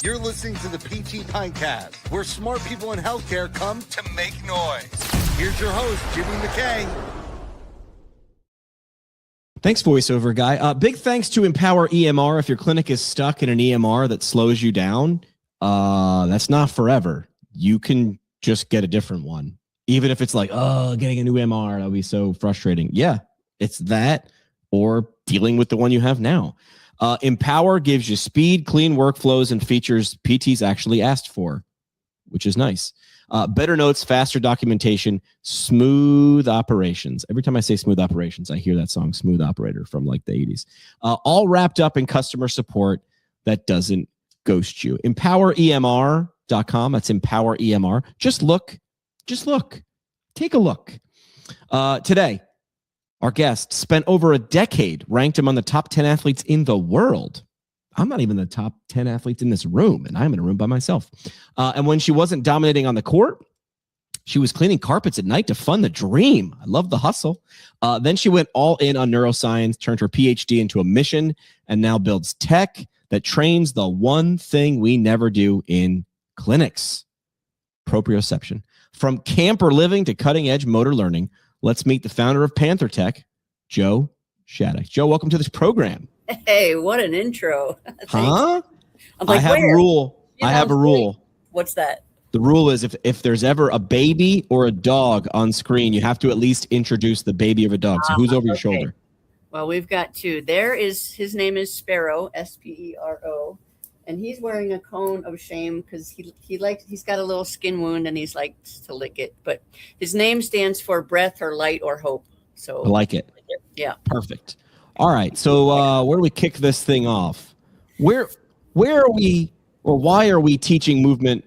You're listening to the PT Pintcast, where smart people in healthcare come to make noise. Here's your host, Jimmy McKay. Thanks, voiceover guy. Big thanks to Empower EMR. If your clinic is stuck in an EMR that slows you down, that's not forever. You can just get a different one. Even if it's like, oh, getting a new EMR, that'll be so frustrating. Yeah, it's that or dealing with the one you have now. Empower gives you speed, clean workflows, and features PTs actually asked for, which is nice. Better notes, faster documentation, smooth operations. Every time I say smooth operations, I hear that song, Smooth Operator, from like the 80s. All wrapped up in customer support that doesn't ghost you. EmpowerEMR.com. That's Empower EMR. Just look. Take a look. Today, our guest spent over a decade, ranked among the top 10 athletes in the world. I'm not even the top 10 athletes in this room, and I'm in a room by myself. And when she wasn't dominating on the court, she was cleaning carpets at night to fund the dream. I love the hustle. Then she went all in on neuroscience, turned her PhD into a mission, and now builds tech that trains the one thing we never do in clinics: proprioception. From camper living to cutting-edge motor learning, let's meet the founder of PantherTec, Joe Shattuck. Joe, welcome to this program. Hey, what an intro. Huh? I'm like, I have a rule. I have a rule. What's that? The rule is if there's ever a baby or a dog on screen, you have to at least introduce the baby of a dog. So who's over your shoulder? Well, we've got two. His name is Sparrow, S-P-E-R-O, and he's wearing a cone of shame because he's got a little skin wound and he's likes to lick it. But his name stands for breath or light or hope. So I like it. Yeah. Perfect. All right. So where do we kick this thing off? Where are we, or why are we teaching movement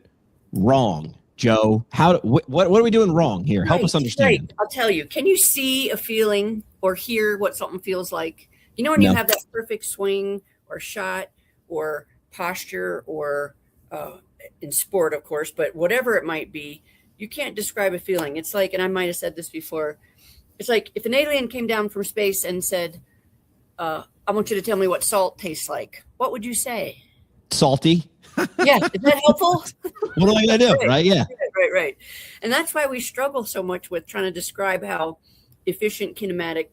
wrong, Joe? What are we doing wrong here? Help us understand. Right. I'll tell you. Can you see a feeling or hear what something feels like? You know when you have that perfect swing or shot or posture or in sport, of course, but whatever it might be, you can't describe a feeling. It's like, and I might have said this before, it's like if an alien came down from space and said, I want you to tell me what salt tastes like. What would you say? Salty. Yeah. Is that helpful? What am I going to do? Right. Yeah. Right. And that's why we struggle so much with trying to describe how efficient kinematic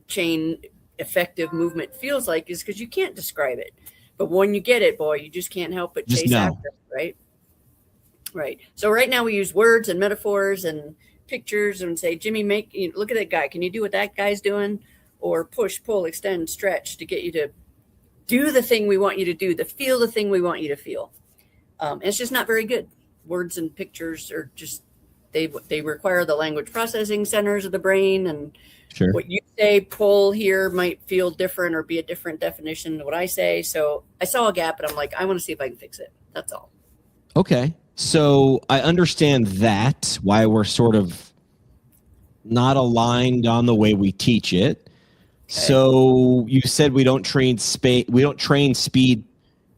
chain effective movement feels like, is because you can't describe it. But when you get it, boy, you just can't help but chase after it, right? Right. So right now we use words and metaphors and pictures and say, Jimmy, look at that guy. Can you do what that guy's doing? Or push, pull, extend, stretch to get you to do the thing we want you to do, to feel the thing we want you to feel. And it's just not very good. Words and pictures are just, they require the language processing centers of the brain, and sure. What you say, pull here, might feel different or be a different definition than what I say. So I saw a gap and I'm like, I want to see if I can fix it. That's all. Okay. So I understand that, why we're sort of not aligned on the way we teach it. Okay. So you said we don't train speed. We don't train speed.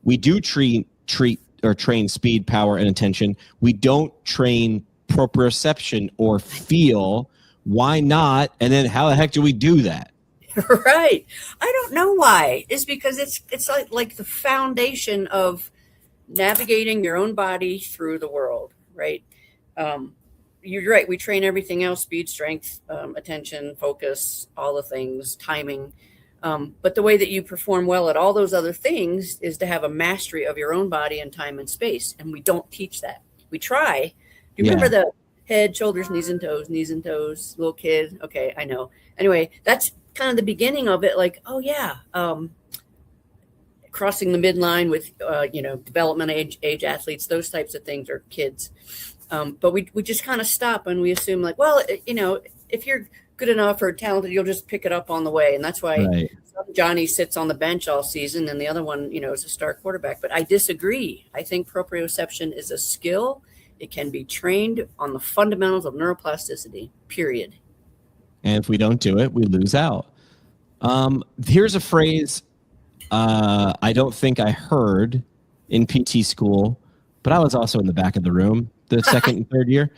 We do train speed, power, and attention. We don't train proprioception or feel. Why not? And then how the heck do we do that? Right. I don't know why. It's because it's like the foundation of navigating your own body through the world, right? You're right. We train everything else: speed, strength, attention, focus, all the things, timing. But the way that you perform well at all those other things is to have a mastery of your own body and time and space. And we don't teach that. We try. Do you remember the head, shoulders, knees and toes, little kid? Okay, I know. Anyway, that's kind of the beginning of it. Like, oh yeah, crossing the midline with, development age athletes, those types of things are kids. But we just kind of stop and we assume like, well, if you're good enough or talented, you'll just pick it up on the way. And that's why Johnny sits on the bench all season and the other one, is a star quarterback. But I disagree. I think proprioception is a skill. It can be trained on the fundamentals of neuroplasticity, period. And if we don't do it, we lose out. Here's a phrase I don't think I heard in PT school, but I was also in the back of the room the second and third year.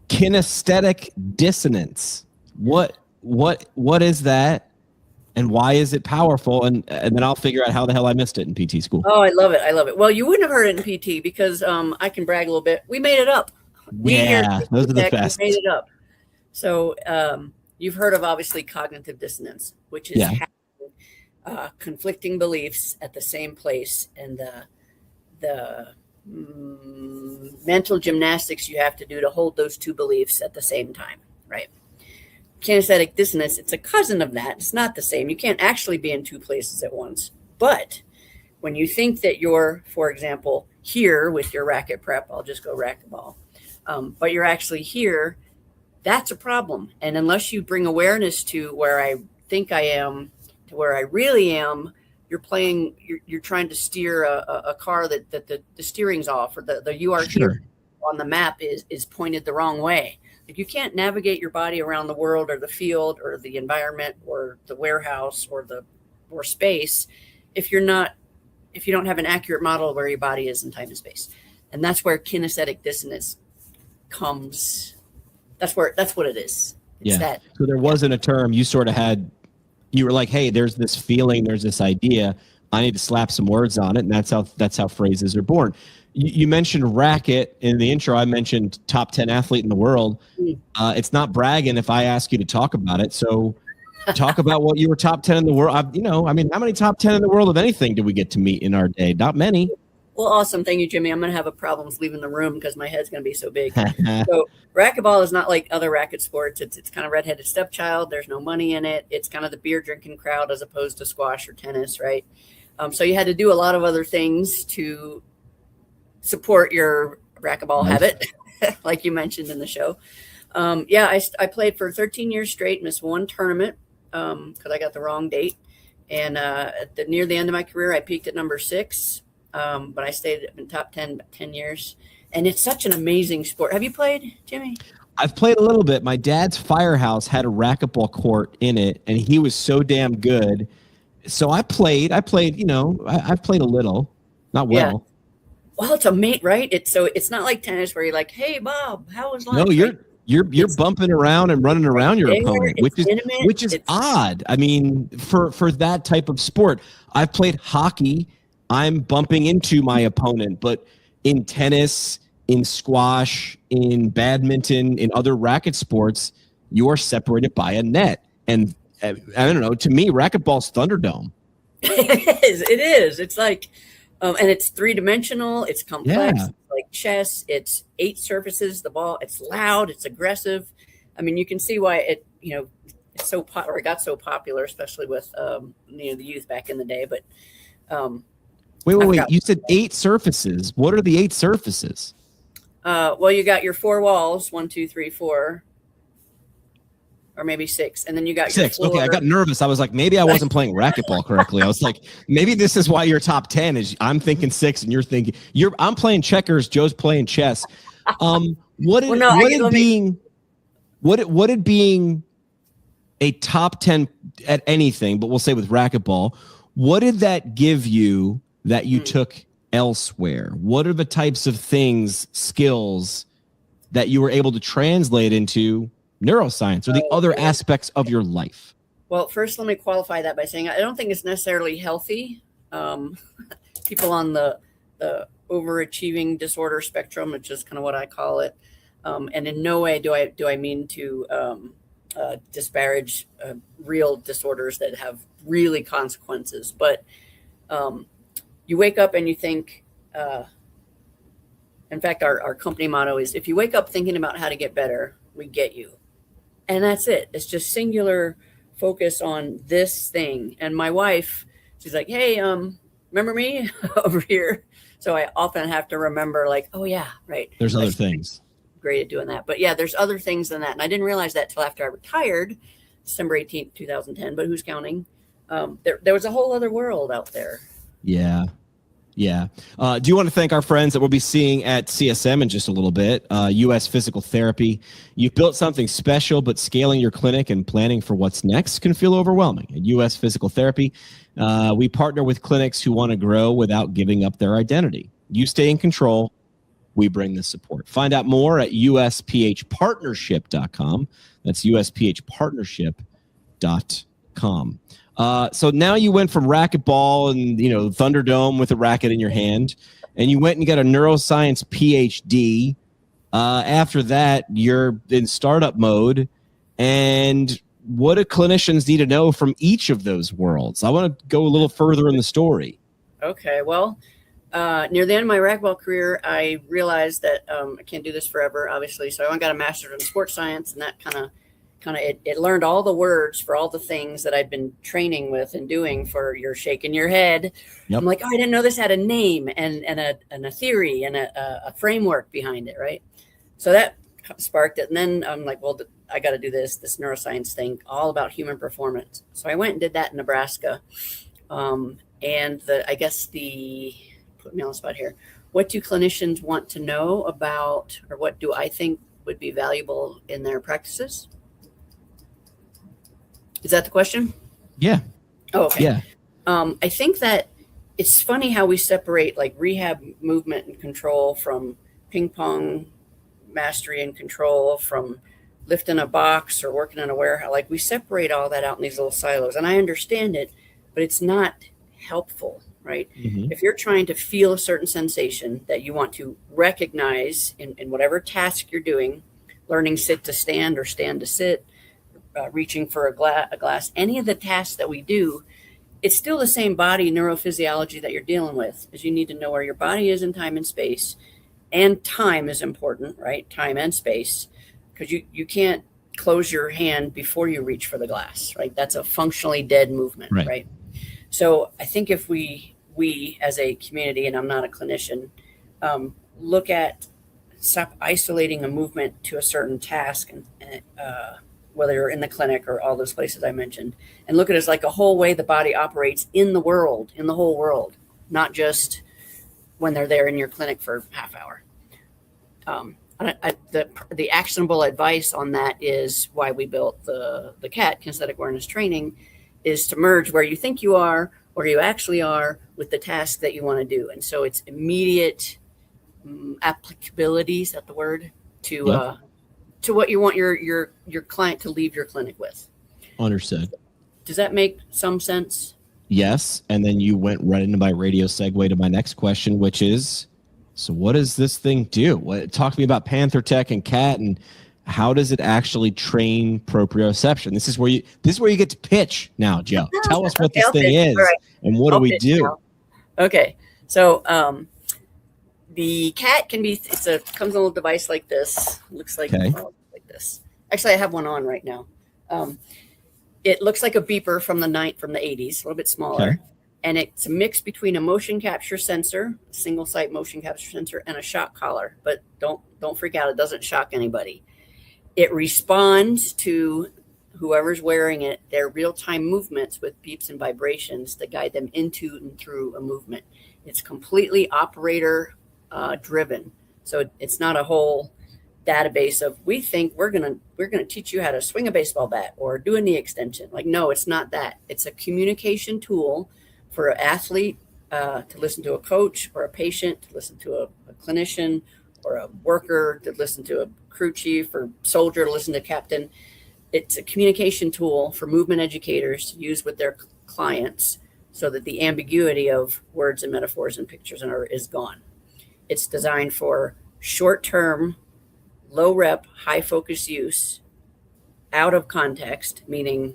Kinesthetic dissonance. What is that? and why is it powerful? And then I'll figure out how the hell I missed it in PT school. Oh, I love it. I love it. Well, you wouldn't have heard it in PT because I can brag a little bit. We made it up. Yeah, those are the best. We made it up. So you've heard of obviously cognitive dissonance, which is having conflicting beliefs at the same place, and the mental gymnastics you have to do to hold those two beliefs at the same time, right? Kinesthetic dissonance, it's a cousin of that. It's not the same. You can't actually be in two places at once. But when you think that you're, for example, here with your racket prep, I'll just go racquetball, but you're actually here, that's a problem. And unless you bring awareness to where I think I am to where I really am, you're trying to steer a car that the steering's off, or the URT Sure. on the map is pointed the wrong way. Like, you can't navigate your body around the world or the field or the environment or the warehouse or space if you don't have an accurate model of where your body is in time and space. And that's where kinesthetic dissonance comes. That's what it is. It's that. So there wasn't a term you sort of had. You were like, hey, there's this feeling, there's this idea. I need to slap some words on it, and that's how phrases are born. You mentioned racket in the intro. I mentioned top 10 athlete in the world. It's not bragging if I ask you to talk about it. So talk about what you were top 10 in the world. How many top 10 in the world of anything do we get to meet in our day? Not many. Well, awesome. Thank you, Jimmy. I'm going to have problems leaving the room because my head's going to be so big. So racquetball is not like other racket sports. It's kind of redheaded stepchild. There's no money in it. It's kind of the beer drinking crowd as opposed to squash or tennis, right? So you had to do a lot of other things to support your racquetball habit, like you mentioned in the show. I played for 13 years straight, missed one tournament because I got the wrong date. And near the end of my career, I peaked at number 6. But I stayed in top 10 years. And it's such an amazing sport. Have you played, Jimmy? I've played a little bit. My dad's firehouse had a racquetball court in it, and he was so damn good. So I played, I've played a little, not well. Yeah. Well, it's a mate, right? It's not like tennis where you're like, hey, Bob, how was lunch? No, you're bumping around and running around your opponent, which is odd. I mean, for that type of sport, I've played hockey. I'm bumping into my opponent, but in tennis, in squash, in badminton, in other racket sports, you are separated by a net. And I don't know, to me, racquetball's Thunderdome. It is. It's like, and it's 3-dimensional. It's complex. Yeah. It's like chess. It's 8 surfaces. The ball. It's loud. It's aggressive. I mean, you can see why it's so it got so popular, especially with the youth back in the day. But wait. You said 8 surfaces. What are the 8 surfaces? Well, you got your 4 walls, 1, 2, 3, 4. Or maybe 6, and then you got 6. Your floor. Okay, I got nervous. I was like, maybe I wasn't playing racquetball correctly. I was like, maybe this is why you're top 10. Is I'm thinking 6, and you're thinking I'm playing checkers. Joe's playing chess. What did being a top 10 at anything, but we'll say with racquetball, what did that give you that you took elsewhere? What are the types of things, skills that you were able to translate into neuroscience or the other aspects of your life? Well, first, let me qualify that by saying I don't think it's necessarily healthy. People on the overachieving disorder spectrum, which is kind of what I call it, and in no way do I mean to disparage real disorders that have really consequences. But you wake up and you think. In fact, our company motto is: if you wake up thinking about how to get better, we get you. And that's it. It's just singular focus on this thing. And my wife, she's like, hey, remember me over here? So I often have to remember, like, oh, yeah, right. There's other things. Great at doing that. But yeah, there's other things than that. And I didn't realize that till after I retired, December 18th, 2010. But who's counting? There was a whole other world out there. Yeah. Yeah. Do you want to thank our friends that we'll be seeing at CSM in just a little bit? US Physical Therapy. You've built something special, but scaling your clinic and planning for what's next can feel overwhelming. At US Physical Therapy, we partner with clinics who want to grow without giving up their identity. You stay in control. We bring the support. Find out more at usphpartnership.com. That's usphpartnership.com. So now you went from racquetball and, Thunderdome with a racket in your hand, and you went and got a neuroscience PhD. After that, you're in startup mode. And what do clinicians need to know from each of those worlds? I want to go a little further in the story. Okay, well, near the end of my racquetball career, I realized that I can't do this forever, obviously. So I got a master's in sports science, and that kind of it learned all the words for all the things that I'd been training with and doing for you're shaking your head. Yep. I'm like, oh, I didn't know this had a name and a theory and a framework behind it, right? So that sparked it. And then I'm like, well, I got to do this neuroscience thing all about human performance. So I went and did that in Nebraska. And put me on the spot here. What do clinicians want to know about, or what do I think would be valuable in their practices? Is that the question? Yeah. Oh, okay. Yeah. I think that it's funny how we separate like rehab movement and control from ping pong mastery and control from lifting a box or working in a warehouse. Like we separate all that out in these little silos, and I understand it, but it's not helpful, right? Mm-hmm. If you're trying to feel a certain sensation that you want to recognize in whatever task you're doing, learning sit to stand or stand to sit, reaching for a glass, any of the tasks that we do, it's still the same body neurophysiology that you're dealing with, is you need to know where your body is in time and space. And time is important, right? Time and space, because you can't close your hand before you reach for the glass, right? That's a functionally dead movement, right? So I think if we as a community, and I'm not a clinician, stop isolating a movement to a certain task, and whether you're in the clinic or all those places I mentioned, and look at it as like a whole way the body operates in the whole world, not just when they're there in your clinic for half hour. The actionable advice on that is why we built the KAT, Kinesthetic Awareness Training, is to merge where you think you are, or you actually are, with the task that you want to do. And so it's immediate applicability, is that the word, to what you want your client to leave your clinic with. Understood. Does that make some sense? Yes. And then you went right into my radio segue to my next question, which is, so what does this thing do? Talk to me about PantherTec and KAT, and how does it actually train proprioception? This is where you get to pitch now, Joe. Tell us what this thing is, and what do we do? Now. Okay. So the KAT comes in a little device like this. Looks like like this. Actually, I have one on right now. It looks like a beeper from the 80s, a little bit smaller. Okay. And it's a mix between a motion capture sensor, a single site motion capture sensor, and a shock collar. But don't freak out. It doesn't shock anybody. It responds to whoever's wearing it, their real-time movements with beeps and vibrations to guide them into and through a movement. It's completely operator driven. So it's not a whole database of, we think we're gonna teach you how to swing a baseball bat or do a knee extension. Like, no, it's not that. It's a communication tool for an athlete to listen to a coach, or a patient to listen to a clinician, or a worker to listen to a crew chief, or soldier to listen to captain. It's a communication tool for movement educators to use with their clients, so that the ambiguity of words and metaphors and pictures is gone. It's designed for short-term, low rep, high focus use out of context, meaning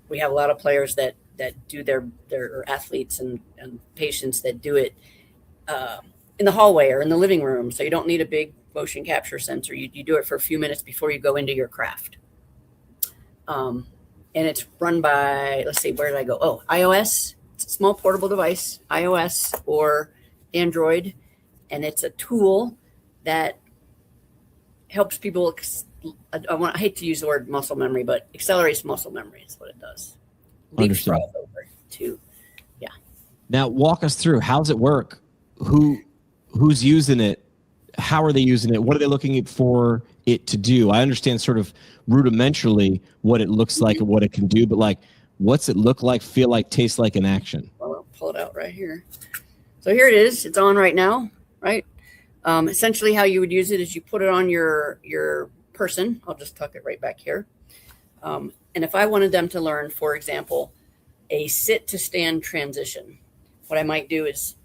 we have a lot of players that do their athletes and patients that do it in the hallway or in the living room. So you don't need a big motion capture sensor. You do it for a few minutes before you go into your craft. And it's run by, let's see, where did I go? Oh, iOS. It's a small portable device, iOS or Android. And it's a tool that helps people, I hate to use the word muscle memory, but accelerates muscle memory is what it does. Understood. Over to, yeah. Now walk us through, how does it work? Who's using it? How are they using it? What are they looking for it to do? I understand sort of rudimentarily what it looks like and what it can do, but like, what's it look like, feel like, taste like in action? Well, I'll pull it out right here. So here it is. It's on right now, right? Essentially how you would use it is you put it on your person. I'll just tuck it right back here. And if I wanted them to learn, for example, a sit to stand transition. What I might do is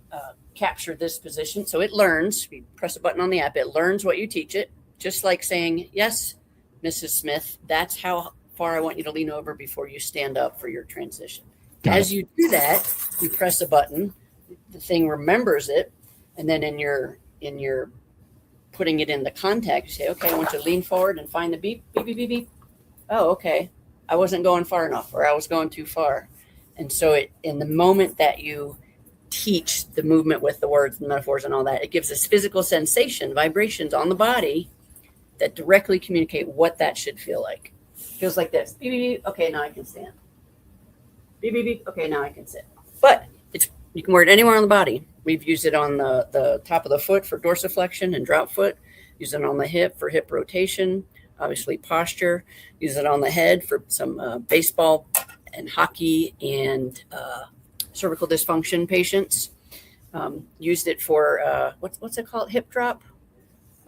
capture this position. So it learns, you press a button on the app, it learns what you teach it, just like saying, yes, Mrs. Smith, that's how far I want you to lean over before you stand up for your transition. As you do that, you press a button, the thing remembers it, and then in your putting it in the contact, you say, okay, I want you to lean forward and find the beep, beep, beep, beep, beep. Oh, okay. I wasn't going far enough, or I was going too far. And so in the moment that you teach the movement with the words and metaphors and all that, it gives us physical sensation, vibrations on the body that directly communicate what that should feel like. It feels like this. Beep, beep, beep. Okay, now I can stand. Beep, beep, beep. Okay, now I can sit. But you can wear it anywhere on the body. We've used it on the top of the foot for dorsiflexion and drop foot. Use it on the hip for hip rotation, obviously posture. Use it on the head for some baseball and hockey and cervical dysfunction patients. Used it for what's it called? Hip drop.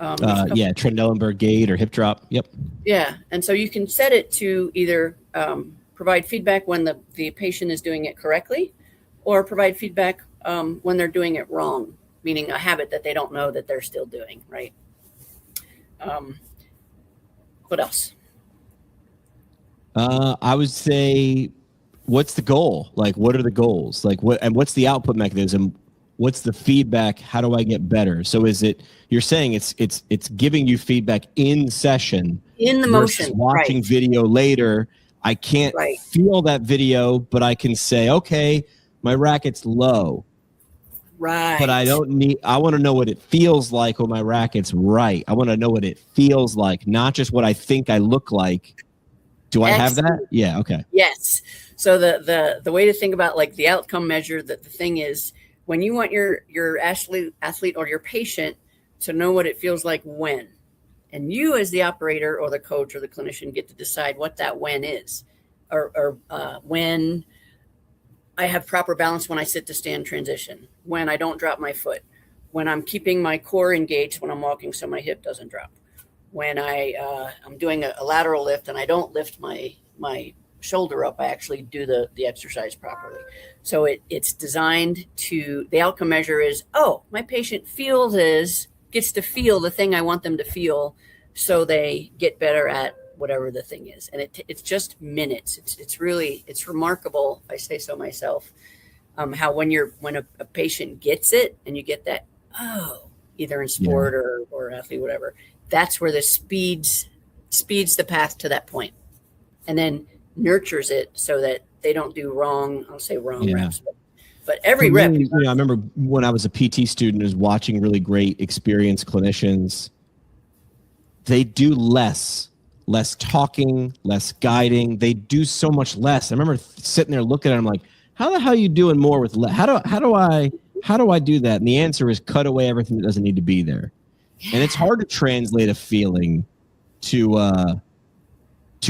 Trendelenburg gait or hip drop. Yep. Yeah, and so you can set it to either provide feedback when the patient is doing it correctly, or provide feedback when they're doing it wrong, meaning a habit that they don't know that they're still doing. Right. What else? I would say, what's the goal? Like, what are the goals? Like, what's the output mechanism? What's the feedback? How do I get better? So you're saying it's giving you feedback in session, in the motion, watching right. video later. I can't feel that video, but I can say, okay, my racket's low. Right. But I want to know what it feels like when my racket's right. I want to know what it feels like, not just what I think I look like. Do I have that? Yeah. Okay. Yes. So the way to think about like the outcome measure, that the thing is, when you want your athlete or your patient to know what it feels like when, and you as the operator or the coach or the clinician get to decide what that when is, or when I have proper balance when I sit to stand transition, when I don't drop my foot, when I'm keeping my core engaged when I'm walking so my hip doesn't drop, when I'm doing a lateral lift and I don't lift my shoulder up, I actually do the exercise properly. So it's designed to, the outcome measure is, oh, my patient gets to feel the thing I want them to feel, so they get better at whatever the thing is. And it's just minutes. It's remarkable, if I say so myself, how when a patient gets it and you get that, either in sport or athlete, whatever, that's where the speeds the path to that point, and then nurtures it so that they don't do wrong. I'll say wrong reps, but every rep. I remember when I was a PT student, was watching really great experienced clinicians. They do less talking, less guiding. They do so much less. I remember sitting there looking at them like, how the hell are you doing more with less? How do I do that? And the answer is cut away everything that doesn't need to be there. Yeah. And it's hard to translate a feeling to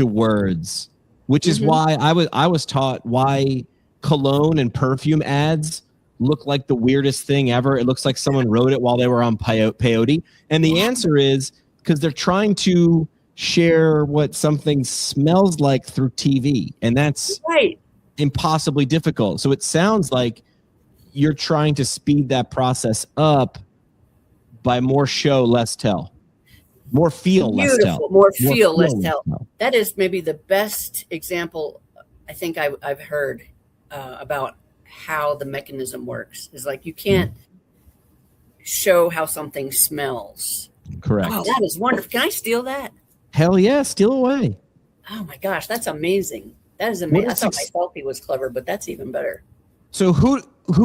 words, which is why I was taught why cologne and perfume ads look like the weirdest thing ever. It looks like someone wrote it while they were on peyote. And the answer is because they're trying to share what something smells like through TV. And that's impossibly difficult. So it sounds like you're trying to speed that process up by more show, less tell. More feel, less tell. More feel, less tell. That is maybe the best example I think I've heard about how the mechanism works. Is like you can't show how something smells. Correct. Oh, that is wonderful. Can I steal that? Hell yeah, steal away. Oh my gosh, that's amazing. That is amazing. I thought my selfie was clever, but that's even better. So who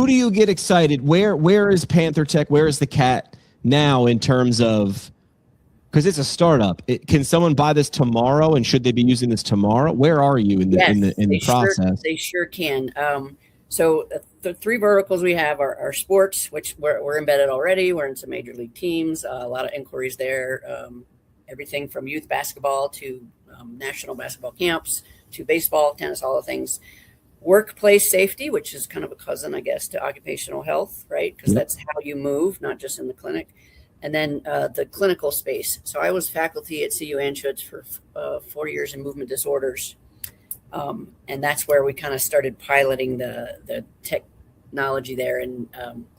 do you get excited? Where is PantherTec? Where is the KAT now in terms of, because it's a startup. Can someone buy this tomorrow, and should they be using this tomorrow? Where are you in the process? They sure can. So the three verticals we have are sports, which we're embedded already. We're in some major league teams. A lot of inquiries there. Everything from youth basketball to national basketball camps to baseball, tennis, all the things. Workplace safety, which is kind of a cousin, I guess, to occupational health, right? Because that's how you move, not just in the clinic. And then the clinical space. So I was faculty at CU Anschutz for 4 years in movement disorders. And that's where we kind of started piloting the technology there in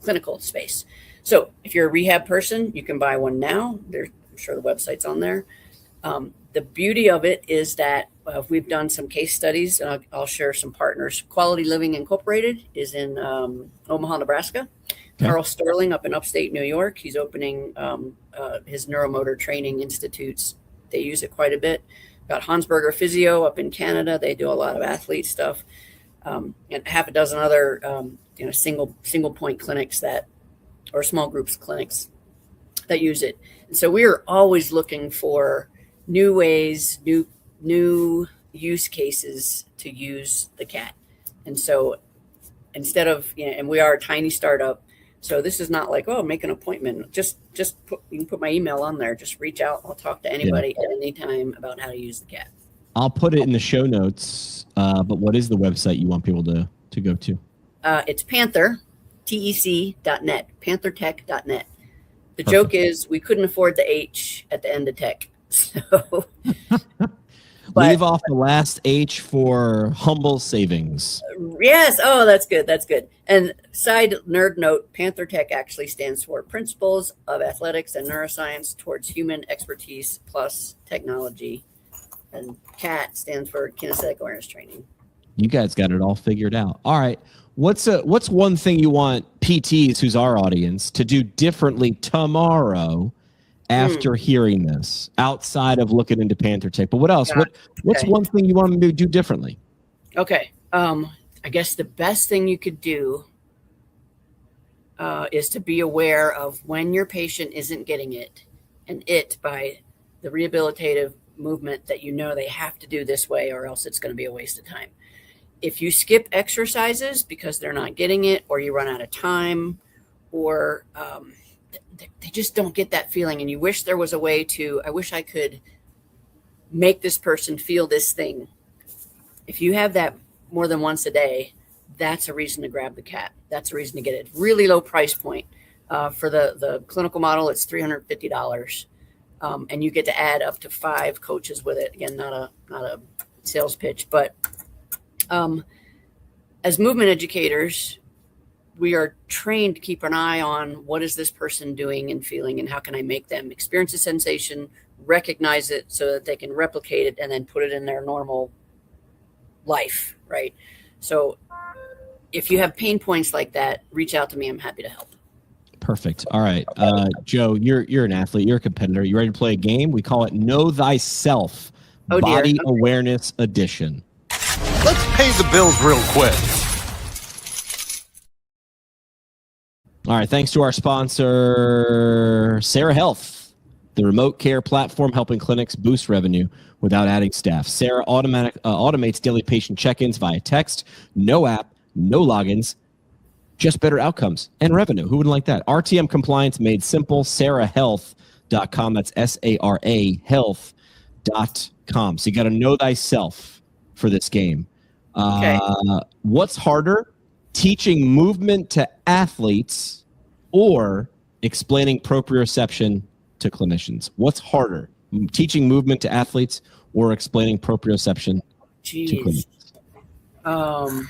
clinical space. So if you're a rehab person, you can buy one now. I'm sure the website's on there. The beauty of it is that we've done some case studies, and I'll share some partners. Quality Living Incorporated is in Omaha, Nebraska. Okay. Carl Sterling up in upstate New York. He's opening his neuromotor training institutes. They use it quite a bit. Got Hansberger Physio up in Canada. They do a lot of athlete stuff, and half a dozen other single point clinics or small groups clinics that use it. And so we are always looking for new ways, new use cases to use the KAT. And so instead of, and we are a tiny startup, so this is not like, make an appointment. Just you can put my email on there. Just reach out. I'll talk to anybody at any time about how to use the KAT. I'll put it in the show notes. But what is the website you want people to go to? It's Panther, TEC.net, PantherTec.net. The joke is we couldn't afford the H at the end of tech. So leave off the last H for humble savings. Yes. Oh, that's good. That's good. And side nerd note, PantherTec actually stands for Principles of Athletics and Neuroscience Towards Human Expertise Plus Technology. And KAT stands for Kinesthetic Awareness Training. You guys got it all figured out. All right. What's one thing you want PTs, who's our audience, to do differently tomorrow after hearing this, outside of looking into PantherTec? But what else? What's one thing you want them to do differently? Okay. I guess the best thing you could do is to be aware of when your patient isn't getting it, and it by the rehabilitative movement that they have to do this way or else it's going to be a waste of time. If you skip exercises because they're not getting it, or you run out of time, or they just don't get that feeling, and you wish there was a way I wish I could make this person feel this thing. If you have that more than once a day, that's a reason to grab the KAT. That's a reason to get it. Really low price point. For the clinical model, it's $350. And you get to add up to 5 coaches with it. Again, not a sales pitch, but as movement educators, we are trained to keep an eye on what is this person doing and feeling, and how can I make them experience a sensation, recognize it so that they can replicate it, and then put it in their normal life, right? So if you have pain points like that, reach out to me. I'm happy to help. Perfect. All right. Joe, you're an athlete. You're a competitor. You ready to play a game? We call it Know Thyself, Body Awareness Edition. Let's pay the bills real quick. All right. Thanks to our sponsor, Sarah Health, the remote care platform helping clinics boost revenue without adding staff. Sarah automates daily patient check-ins via text. No app, no logins, just better outcomes and revenue. Who wouldn't like that? RTM compliance made simple. SarahHealth.com. That's SARA Health.com. So you got to know thyself for this game. Okay. What's harder, teaching movement to athletes or explaining proprioception to clinicians? What's harder, teaching movement to athletes or explaining proprioception to clinicians?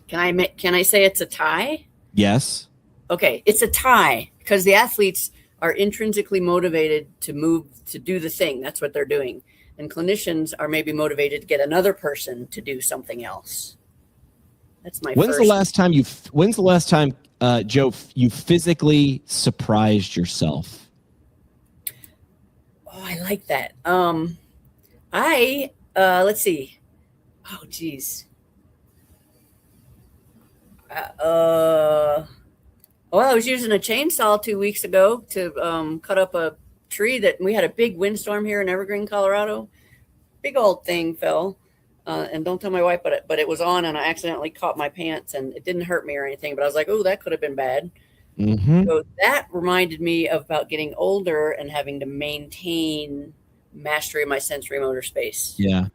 Can I say it's a tie? Yes. Okay, it's a tie because the athletes are intrinsically motivated to move, to do the thing. That's what they're doing. And clinicians are maybe motivated to get another person to do something else. That's my When's the last time, Joe, you physically surprised yourself? Oh, I like that. Let's see. Oh, geez. I was using a chainsaw 2 weeks ago to cut up a tree that we had a big windstorm here in Evergreen, Colorado. Big old thing fell. And don't tell my wife, but it was on, and I accidentally caught my pants, and it didn't hurt me or anything. But I was like, oh, that could have been bad. Mm-hmm. So that reminded me about getting older and having to maintain mastery of my sensory motor space. Yeah.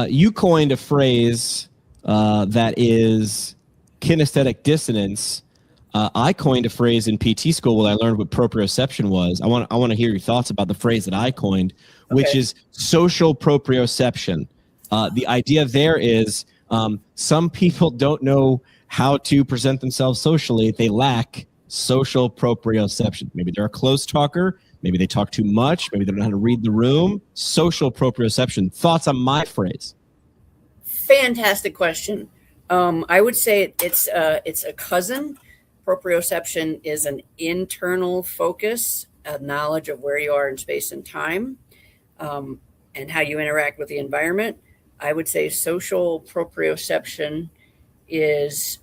You coined a phrase that is kinesthetic dissonance. I coined a phrase in PT school when I learned what proprioception was. I want to hear your thoughts about the phrase that I coined, which is social proprioception. The idea there is some people don't know how to present themselves socially. They lack social proprioception. Maybe they're a close talker. Maybe they talk too much. Maybe they don't know how to read the room. Social proprioception. Thoughts on my phrase? Fantastic question. I would say it's a cousin. Proprioception is an internal focus, a knowledge of where you are in space and time, and how you interact with the environment. I would say social proprioception is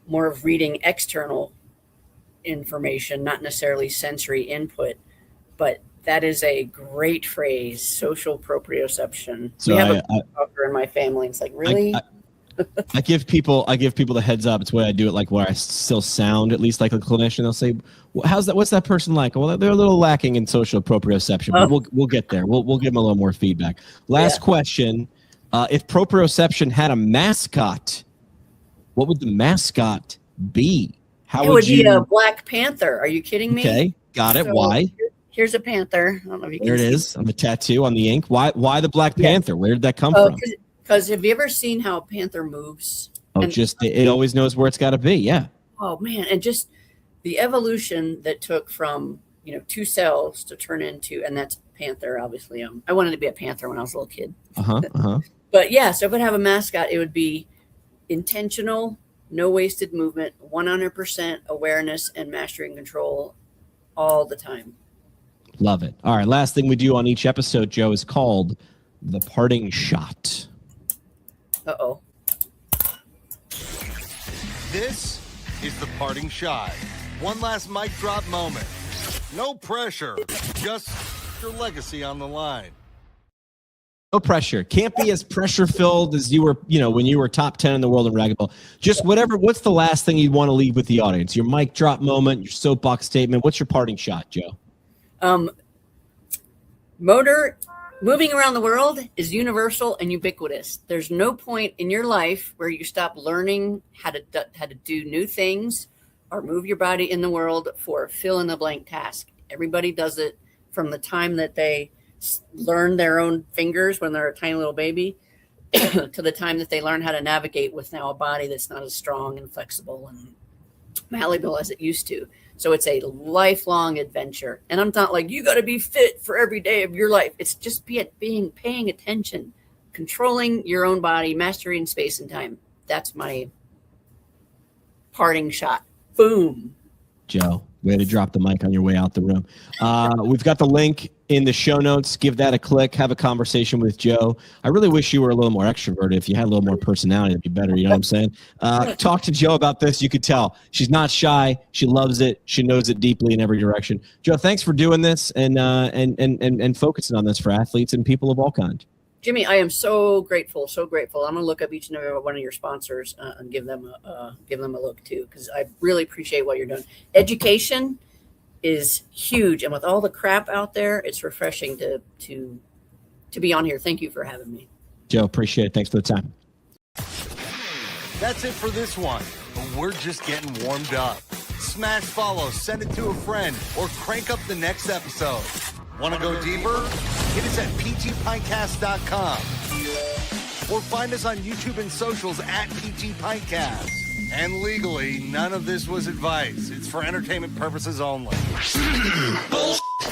more of reading external information, not necessarily sensory input, but that is a great phrase, social proprioception. So we have a talker in my family. It's like, really? I give people the heads up. It's the way I do it, like where I still sound at least like a clinician. They'll say, "How's that? What's that person like?" Well, they're a little lacking in social proprioception, but we'll get there. We'll give them a little more feedback. Last question: if proprioception had a mascot, what would the mascot be? It would be a Black Panther. Are you kidding me? Okay, got it. So, why? Here's a panther. I don't know if you can see. There it is on the tattoo on the ink. Why the Black Panther? Where did that come from? Because have you ever seen how a panther moves? Oh, it always knows where it's got to be. Yeah. Oh man, and just the evolution that took from 2 cells to turn into, and that's panther. Obviously, I wanted to be a panther when I was a little kid. But yeah, so if it have a mascot, it would be intentional, no wasted movement, 100% awareness and mastery and control all the time. Love it. All right, last thing we do on each episode, Joe, is called the parting shot. Uh-oh. This is the parting shot. One last mic drop moment. No pressure, just your legacy on the line. No pressure. Can't be as pressure-filled as you were, when you were top 10 in the world in Racquetball. Just whatever. What's the last thing you'd want to leave with the audience? Your mic drop moment, your soapbox statement. What's your parting shot, Joe? Moving around the world is universal and ubiquitous. There's no point in your life where you stop learning how to do new things or move your body in the world for a fill-in-the-blank task. Everybody does it from the time that they learn their own fingers when they're a tiny little baby to the time that they learn how to navigate with now a body that's not as strong and flexible and malleable as it used to. So it's a lifelong adventure. And I'm not like, you got to be fit for every day of your life. It's just paying attention, controlling your own body, mastering space and time. That's my parting shot. Boom. Joe, way to drop the mic on your way out the room. We've got the link in the show notes. Give that a click. Have a conversation with Joe. I really wish you were a little more extroverted. If you had a little more personality, it'd be better. You know what I'm saying? Talk to Joe about this. You could tell she's not shy. She loves it. She knows it deeply in every direction. Joe, thanks for doing this and focusing on this for athletes and people of all kinds. Jimmy, I am so grateful, so grateful. I'm gonna look up each and every one of your sponsors and give them a look too, because I really appreciate what you're doing. Education is huge, and with all the crap out there, it's refreshing to be on here. Thank you for having me, Joe. Appreciate it. Thanks for the time. That's it for this one, but we're just getting warmed up. Smash follow, send it to a friend, or crank up the next episode. Want to go deeper? Hit us at ptpintcast.com or find us on YouTube and socials at ptpintcast. And legally, none of this was advice. It's for entertainment purposes only.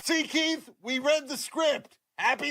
See, Keith, we read the script. Happy